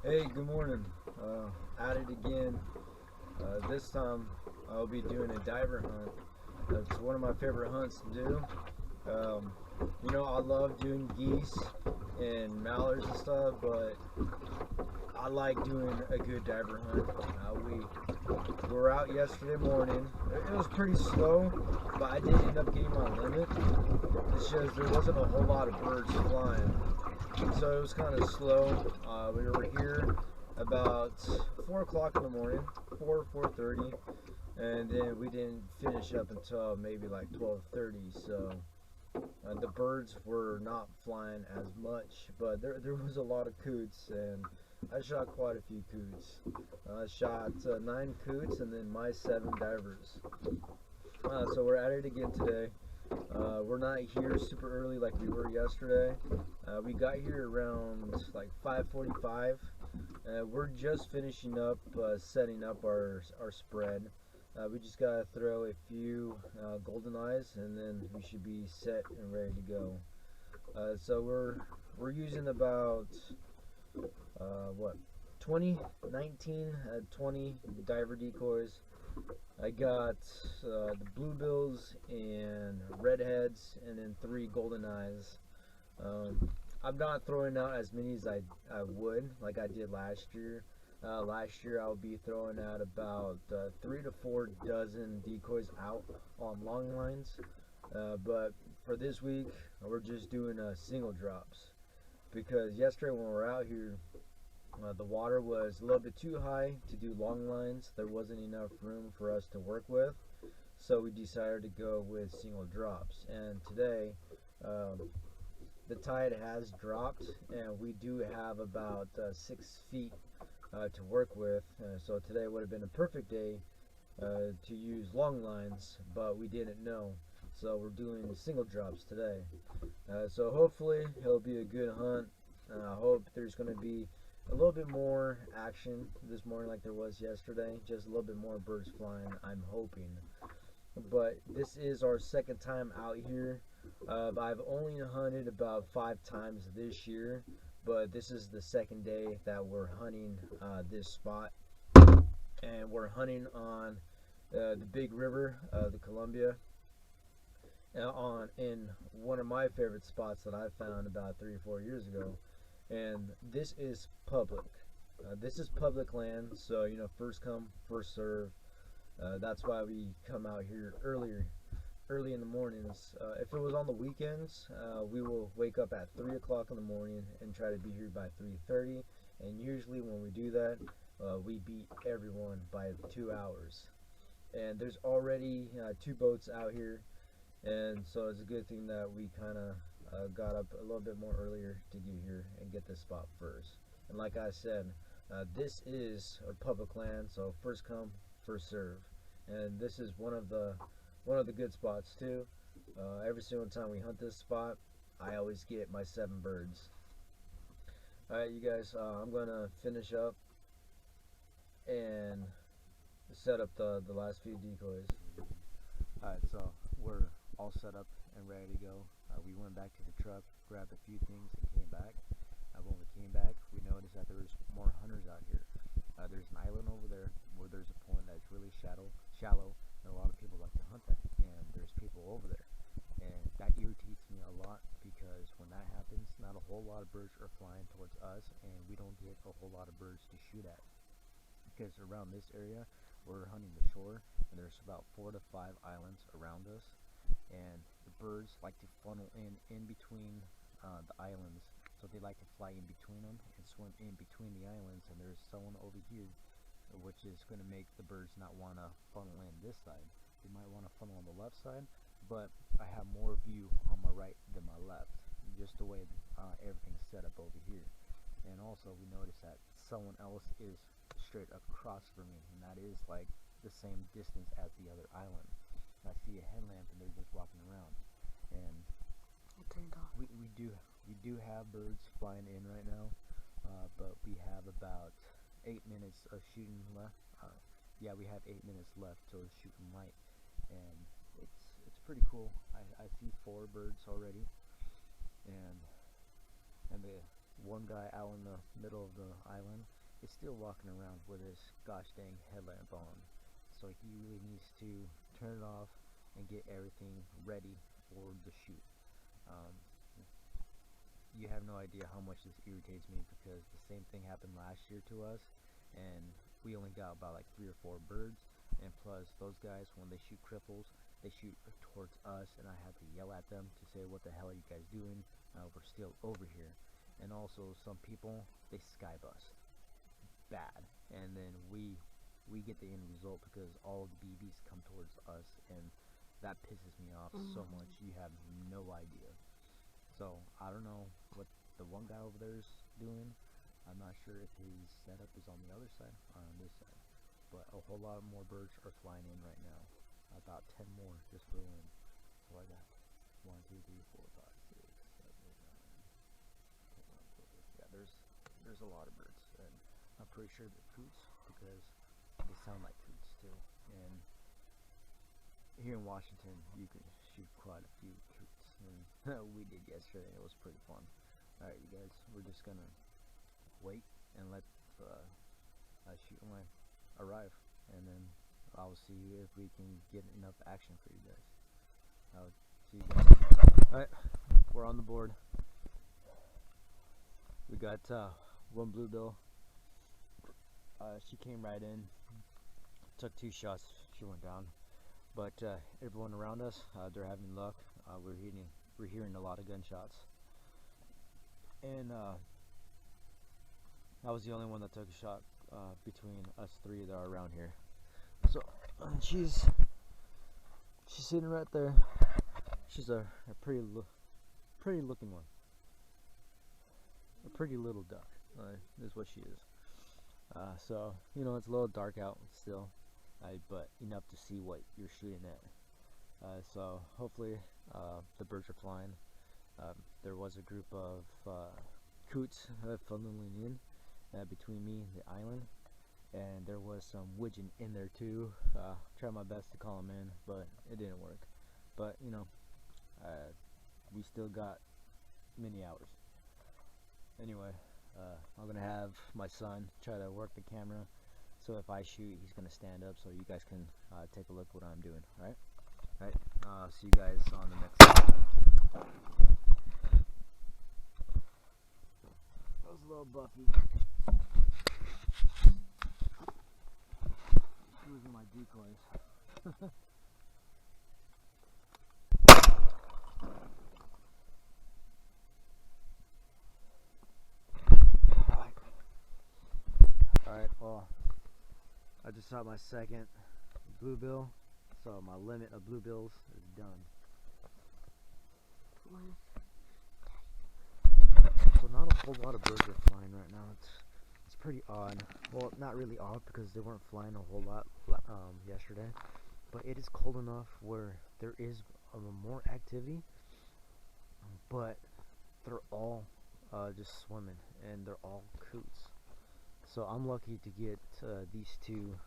Hey, good morning. At it again. This time I'll be doing a diver hunt. It's one of my favorite hunts to do. Um, I love doing geese and mallards and stuff, but I like doing a good diver hunt. We were out yesterday morning. It was pretty slow, but I did end up getting my limit. It's just there wasn't a whole lot of birds flying, so it was kind of slow. We were here about 4 o'clock in the morning, 4:30, and then we didn't finish up until maybe like 12:30. So the birds were not flying as much, but there was a lot of coots, and I shot quite a few coots. I shot 9 coots and then my 7 divers. So we're at it again today. We're not here super early like we were yesterday. We got here around like 5:45. We're just finishing up setting up our spread. We just gotta throw a few golden eyes, and then we should be set and ready to go. So we're using about what 20, 19, 20 diver decoys. I got the bluebills and redheads, and then 3 golden eyes. I'm not throwing out as many as I would like I did last year. Last year I'll be throwing out about 3 to 4 dozen decoys out on long lines, but for this week we're just doing single drops because yesterday when we were out here, the water was a little bit too high to do long lines. There wasn't enough room for us to work with, so we decided to go with single drops. And today, the tide has dropped, and we do have about 6 feet to work with. So today would have been a perfect day to use long lines, but we didn't know. So we're doing single drops today. So hopefully it'll be a good hunt. I hope there's going to be a little bit more action this morning like there was yesterday. Just a little bit more birds flying, I'm hoping. But this is our second time out here. I've only hunted about 5 times this year, but this is the second day that we're hunting this spot. And we're hunting on the big river, the Columbia, on in one of my favorite spots that I found about 3 or 4 years ago. And this is public. This is public land, so first come, first serve. That's why we come out here early in the mornings. If it was on the weekends, we will wake up at 3 o'clock in the morning and try to be here by 3:30. And usually when we do that, we beat everyone by 2 hours. And there's already 2 boats out here, and so it's a good thing that we kind of got up a little bit more earlier to get here and get this spot first. And like I said, this is a public land, so first come, first serve. And this is one of the good spots too. Every single time we hunt this spot, I always get my 7 birds. All right, you guys, I'm gonna finish up and set up the last few decoys. Alright, so we're all set up and ready to go. We went back to the truck, grabbed a few things, and came back. When we came back, we noticed that there was more hunters out here. There's an island over there where there's a pond that's really shallow, and a lot of people like to hunt that. And there's people over there, and that irritates me a lot because when that happens, not a whole lot of birds are flying towards us, and we don't get a whole lot of birds to shoot at. Because around this area, we're hunting the shore, and there's about 4 to 5 islands around us, and the birds like to funnel in between the islands, so they like to fly in between them and swim in between the islands. And there's someone over here, which is going to make the birds not want to funnel in this side. They might want to funnel on the left side, but I have more view on my right than my left, just the way everything's set up over here. And also we notice that someone else is straight across from me, and that is like the same distance as the other island. I see a headlamp and they're just walking around. And we do have birds flying in right now, but we have about 8 minutes of shooting left. Yeah, we have 8 minutes left till it's shooting light, and it's pretty cool. I see 4 birds already, and the one guy out in the middle of the island is still walking around with his gosh dang headlamp on. So he really needs to turn it off and get everything ready for the shoot. Um, you have no idea how much this irritates me, because the same thing happened last year to us, and we only got about like 3 or 4 birds, and plus those guys, when they shoot cripples, they shoot towards us, and I had to yell at them to say, what the hell are you guys doing? We're still over here. And also some people, they sky bust bad, and then we get the end result because all of the BBs come towards us, and that pisses me off so much you have no idea. So I don't know what the one guy over there is doing. I'm not sure if his setup is on the other side or on this side, but a whole lot more birds are flying in right now. About 10 more just flew in. So I got 1, 2, 3, 4, 5, 6, 7, 8, 9, 10, 11, 12. Yeah, there's a lot of birds, and I'm pretty sure they're coots because they sound like coots too. And here in Washington, you can shoot quite a few coots, and we did yesterday. It was pretty fun. All right, you guys, we're just gonna wait and let shooting line arrive, and then I'll see if we can get enough action for you guys. I'll see you guys. All right, we're on the board. We got one bluebill. She came right in, took 2 shots, she went down. But everyone around us, they're having luck. We're hearing a lot of gunshots, and I was the only one that took a shot between us 3 that are around here. So she's sitting right there. She's a pretty looking one, a pretty little duck. Is what she is. So you know, it's a little dark out still. But enough to see what you're shooting at. So hopefully the birds are flying. There was a group of coots funneling in between me and the island, and there was some widgeon in there too. Tried my best to call them in, but it didn't work. But you know, we still got many hours. Anyway, I'm gonna have my son try to work the camera. So if I shoot, he's gonna stand up so you guys can take a look what I'm doing. All right. See you guys on the next one. That was a little Buffy. She was in my decoys. Alright, well, I just shot my second bluebill, so my limit of bluebills is done. So not a whole lot of birds are flying right now. It's pretty odd. Well, not really odd because they weren't flying a whole lot yesterday, but it is cold enough where there is more activity, but they're all just swimming, and they're all coots. So I'm lucky to get these 2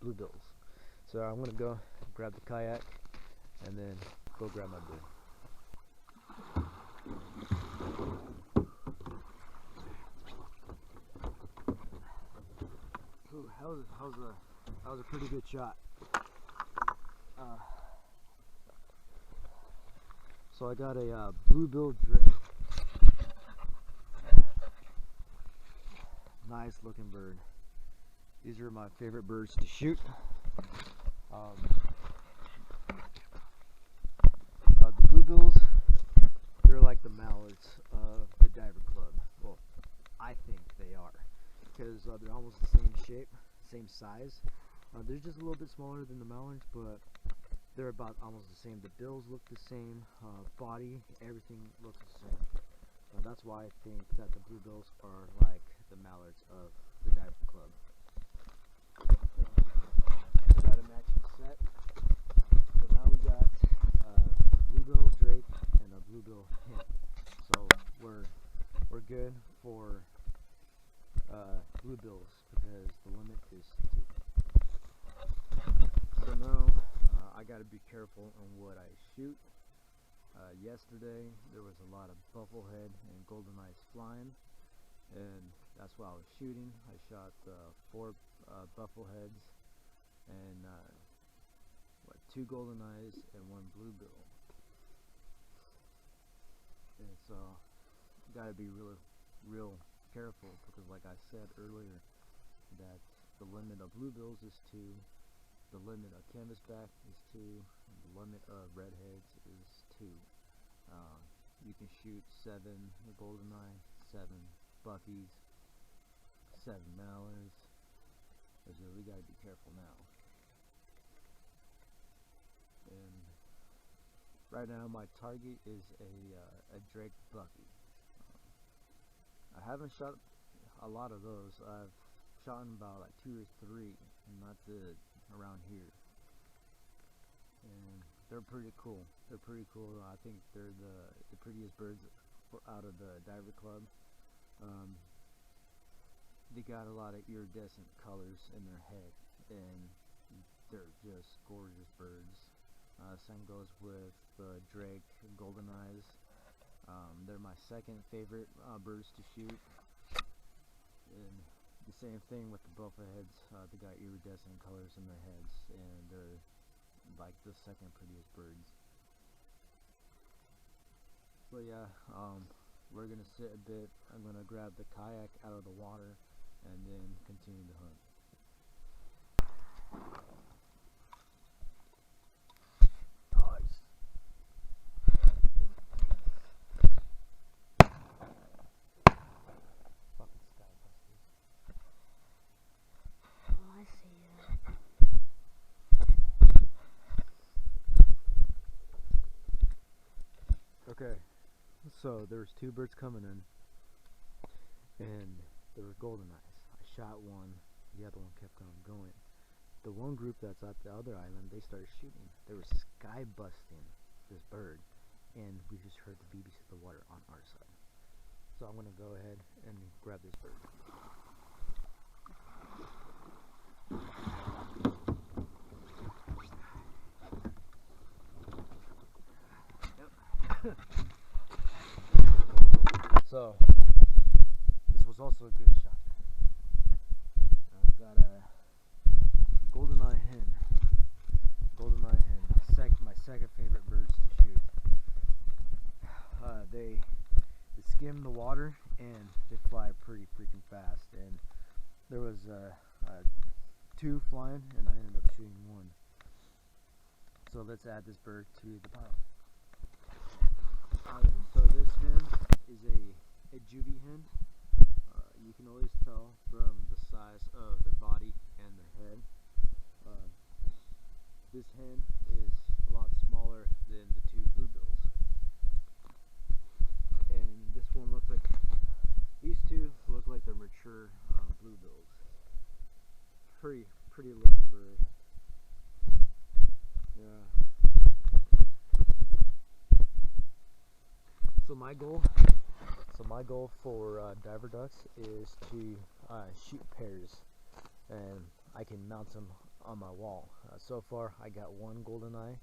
bluebills. So I'm gonna go grab the kayak and then go grab my bird. Ooh, that was a pretty good shot. So I got a bluebill drake. Nice looking bird. These are my favorite birds to shoot. The bluebills, they're like the mallards of the diver club. Well, I think they are, because they're almost the same shape, same size. They're just a little bit smaller than the mallards, but they're about almost the same. The bills look the same, body, everything looks the same. That's why I think that the bluebills are like the mallards of the diver club. We got a matching set. So now we got bluebill drake and a bluebill hen. So we're good for bluebills because the limit is 2. So now I got to be careful on what I shoot. Yesterday there was a lot of bufflehead and golden eyes flying, and that's while I was shooting. I shot 4 buffalo heads and 2 golden eyes and 1 bluebill. And so gotta be real careful, because like I said earlier, that the limit of bluebills is 2, the limit of canvasback is 2, and the limit of redheads is 2. You can shoot 7 goldeneye, 7 buckies, 7 mallards. So we gotta be careful now. And right now my target is a Drake bucky. I haven't shot a lot of those. I've shot about like 2 or 3, and that's it around here. And they're pretty cool. They're pretty cool. I think they're the prettiest birds out of the diver club. They got a lot of iridescent colors in their head, and they're just gorgeous birds. Same goes with Drake golden eyes. They're my second favorite birds to shoot. And the same thing with the buffalo heads. They got iridescent colors in their heads, and they're like the second prettiest birds. But yeah, we're gonna sit a bit. I'm gonna grab the kayak out of the water and then continue to hunt. I see you. Okay, so there's 2 birds coming in, and there were golden eyes. I shot one, the other one kept on going. The one group that's at the other island, they started shooting. They were sky busting this bird, and we just heard the BBC of the water on our side. So I'm gonna go ahead and grab this bird. So this was also a good shot. I got a goldeneye hen. My second favorite birds to shoot. They skim the water and they fly pretty freaking fast. And there was 2 flying, and I ended up shooting 1. So let's add this bird to the pile. So this hen is a juvie hen. You can always tell from the size of their body and their head. This hen is a lot smaller than the 2 bluebills. And this one looks like, these 2 look like they're mature bluebills. Pretty looking bird. Yeah. So my goal for diver ducks is to shoot pairs, and I can mount them on my wall. So far I got 1 goldeneye,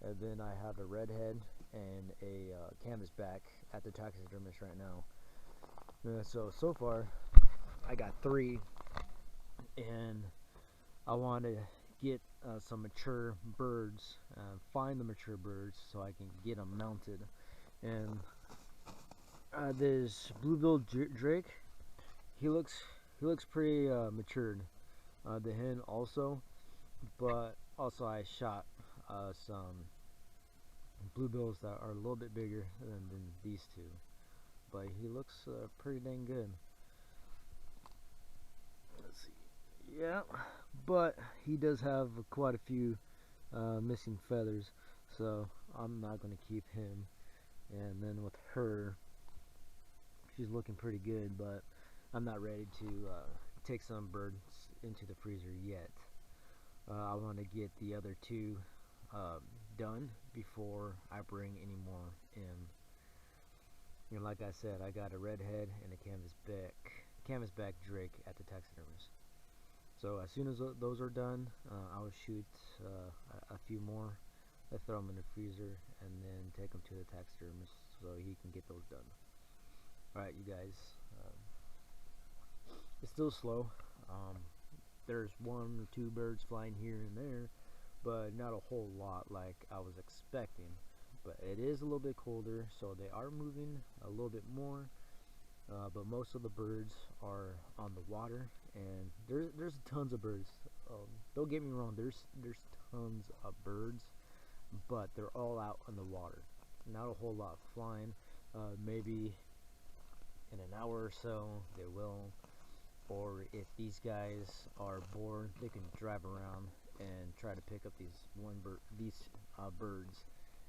and then I have a redhead and a canvasback at the taxidermist right now. So far I got 3, and I want to get some mature birds, find the mature birds so I can get them mounted. And this bluebill drake, he looks pretty matured. The hen also, but also I shot some bluebills that are a little bit bigger than these 2, but he looks pretty dang good. Let's see. Yeah, but he does have quite a few missing feathers, so I'm not going to keep him. And then with her, she's looking pretty good, but I'm not ready to take some birds into the freezer yet. I want to get the other 2 done before I bring any more in. And like I said, I got a redhead and a canvasback drake at the taxidermist. So as soon as those are done, I will shoot a few more. I throw them in the freezer and then take them to the taxidermist so he can get those done. Alright, you guys. it's still slow. There's one or two birds flying here and there, but not a whole lot like I was expecting. But it is a little bit colder, so they are moving a little bit more. But most of the birds are on the water, and there's tons of birds. Don't get me wrong, there's tons of birds, but they're all out on the water. Not a whole lot flying. Maybe in an hour or so they will, or if these guys are bored, they can drive around and try to pick up these birds,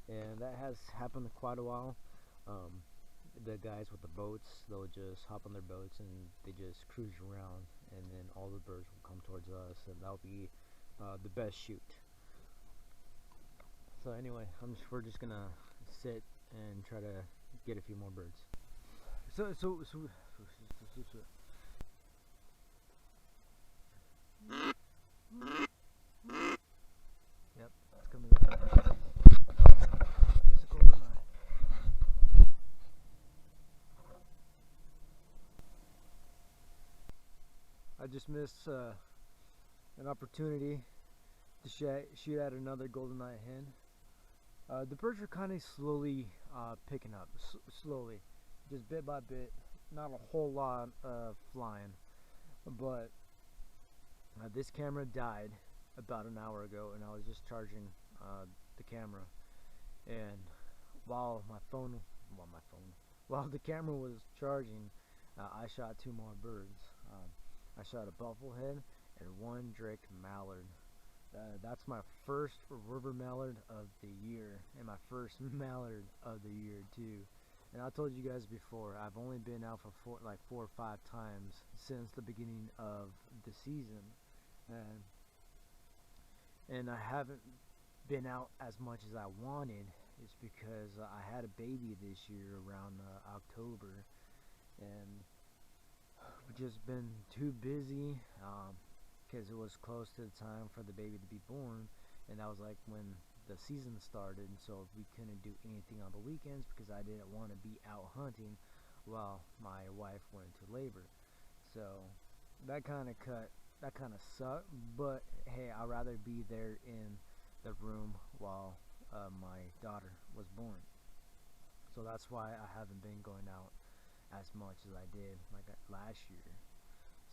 and that has happened quite a while. The guys with the boats, they'll just hop on their boats and they just cruise around, and then all the birds will come towards us, and that'll be the best shoot. So anyway, we're just gonna sit and try to get a few more birds. Yep, it's coming this way. It's a golden eye. I just missed an opportunity to shoot at another goldeneye hen. The birds are kind of slowly picking up, slowly, just bit by bit. Not a whole lot flying, but this camera died about an hour ago, and I was just charging the camera. And while the camera was charging, I shot two more birds. I shot a bufflehead and one drake mallard. That's my first river mallard of the year, and my first mallard of the year too. And I told you guys before, I've only been out for like 4 or 5 times since the beginning of the season, and I haven't been out as much as I wanted. It's because I had a baby this year around October, and I've just been too busy because it was close to the time for the baby to be born, and that was like when the season started. And so we couldn't do anything on the weekends because I didn't want to be out hunting while my wife went into labor. So that kind of sucked, but hey, I'd rather be there in the room while my daughter was born. So that's why I haven't been going out as much as I did like last year.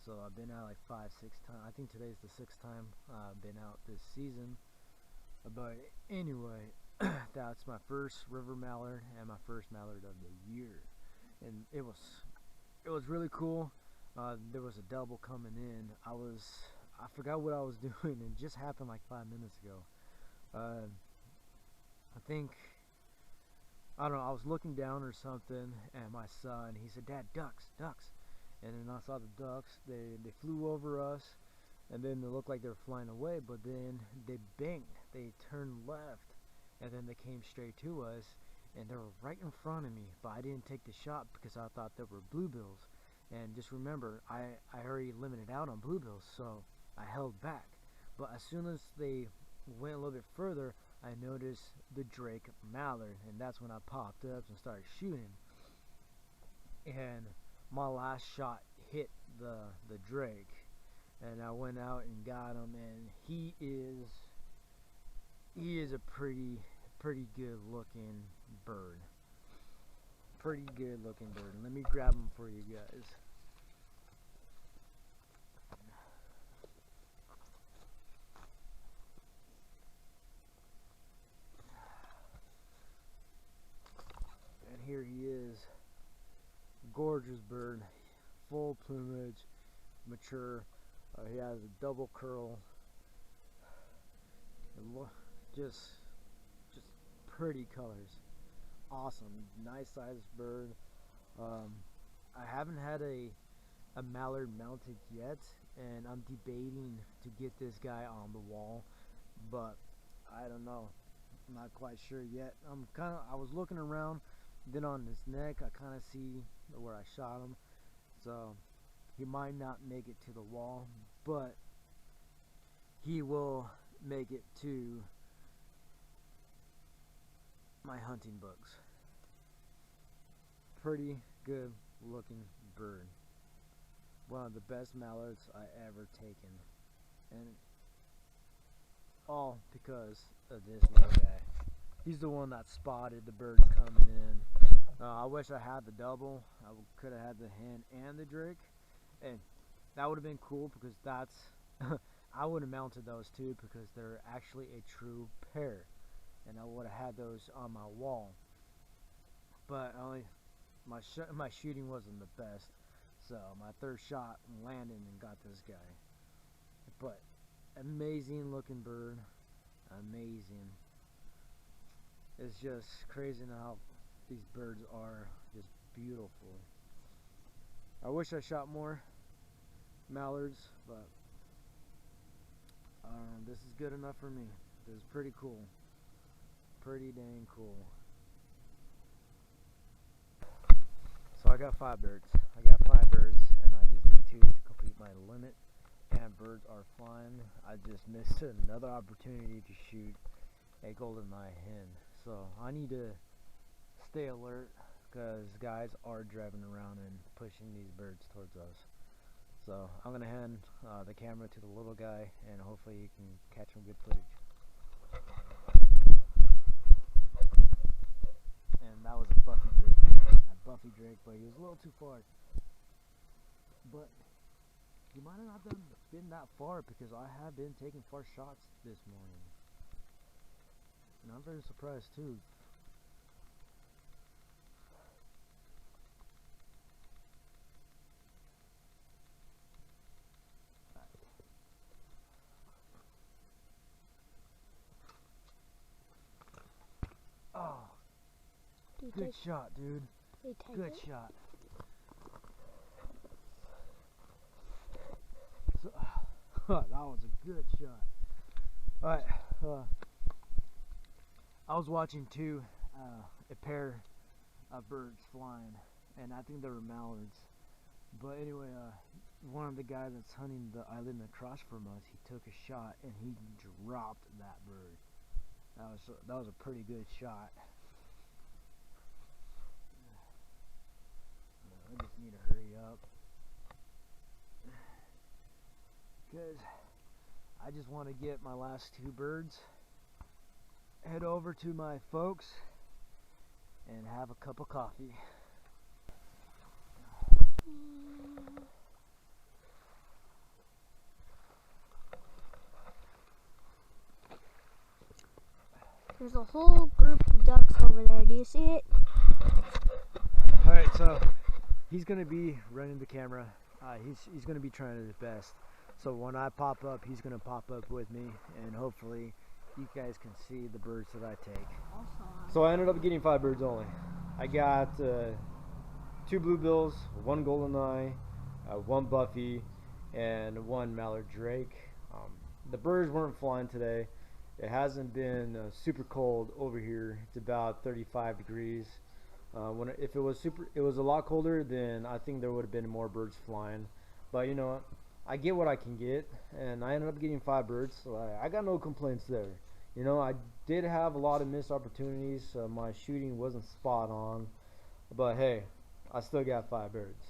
So I've been out like 5, 6 times. I think today's the 6th time I've been out this season. But anyway, that's my first river mallard and my first mallard of the year, and it was really cool. There was a double coming in. I forgot what I was doing, and it just happened like 5 minutes ago. I don't know, I was looking down or something, and my son, he said, "Dad, ducks, ducks." And then I saw the ducks. They flew over us, and then they looked like they were flying away, but then they banked. They turned left, and then they came straight to us, and they were right in front of me, but I didn't take the shot because I thought they were bluebills. And just remember, I already limited out on bluebills, so I held back. But as soon as they went a little bit further, I noticed the drake mallard, and that's when I popped up and started shooting. And my last shot hit the drake, and I went out and got him, and he is a pretty good looking bird. Pretty good looking bird. Let me grab him for you guys. And here he is. Gorgeous bird, full plumage, mature. He has a double curl. Just pretty colors. Awesome, nice sized bird. I haven't had a mallard mounted yet, and I'm debating to get this guy on the wall, but I don't know. I'm not quite sure yet. I was looking around, then on his neck I kind of see where I shot him, so he might not make it to the wall, but he will make it to my hunting books. Pretty good looking bird. Well, one of the best mallards I ever taken, and all because of this little guy. He's the one that spotted the birds coming in. I wish I had the double. I could have had the hen and the drake, and that would have been cool because that's I would have mounted those too because they're actually a true pair, and I would have had those on my wall. But my shooting wasn't the best, so my third shot landed and got this guy. But amazing looking bird, amazing. It's just crazy how these birds are just beautiful. I wish I shot more mallards, but this is good enough for me. This is pretty cool. Pretty dang cool. So I got 5 birds. And I just need 2 to complete my limit. And birds are flying. I just missed another opportunity to shoot a goldeneye hen. So I need to stay alert because guys are driving around and pushing these birds towards us. So I'm gonna hand the camera to the little guy and hopefully he can catch some good footage. And that was a Buffy Drake, but he was a little too far. But he might not have been that far because I have been taking far shots this morning. And I'm very surprised too. Oh, good shot, dude. Good shot. So, that was a good shot. Alright, I was watching a pair of birds flying, and I think they were mallards. But anyway, one of the guys that's hunting the island across from us, he took a shot and he dropped that bird. That was a pretty good shot. I just need to hurry up because I just want to get my last 2 birds, head over to my folks, and have a cup of coffee. There's a whole group of ducks over there. Do you see it? Alright, so he's going to be running the camera. He's going to be trying his best. So when I pop up, he's going to pop up with me, and hopefully you guys can see the birds that I take. So I ended up getting 5 birds only. I got 2 bluebills, 1 goldeneye, 1 Buffy, and 1 mallard drake. The birds weren't flying today. It hasn't been super cold over here. It's about 35 degrees. If it was a lot colder, then I think there would have been more birds flying. But you know what? I get what I can get, and I ended up getting 5 birds, so I got no complaints there. You know, I did have a lot of missed opportunities. My shooting wasn't spot on, but hey, I still got 5 birds.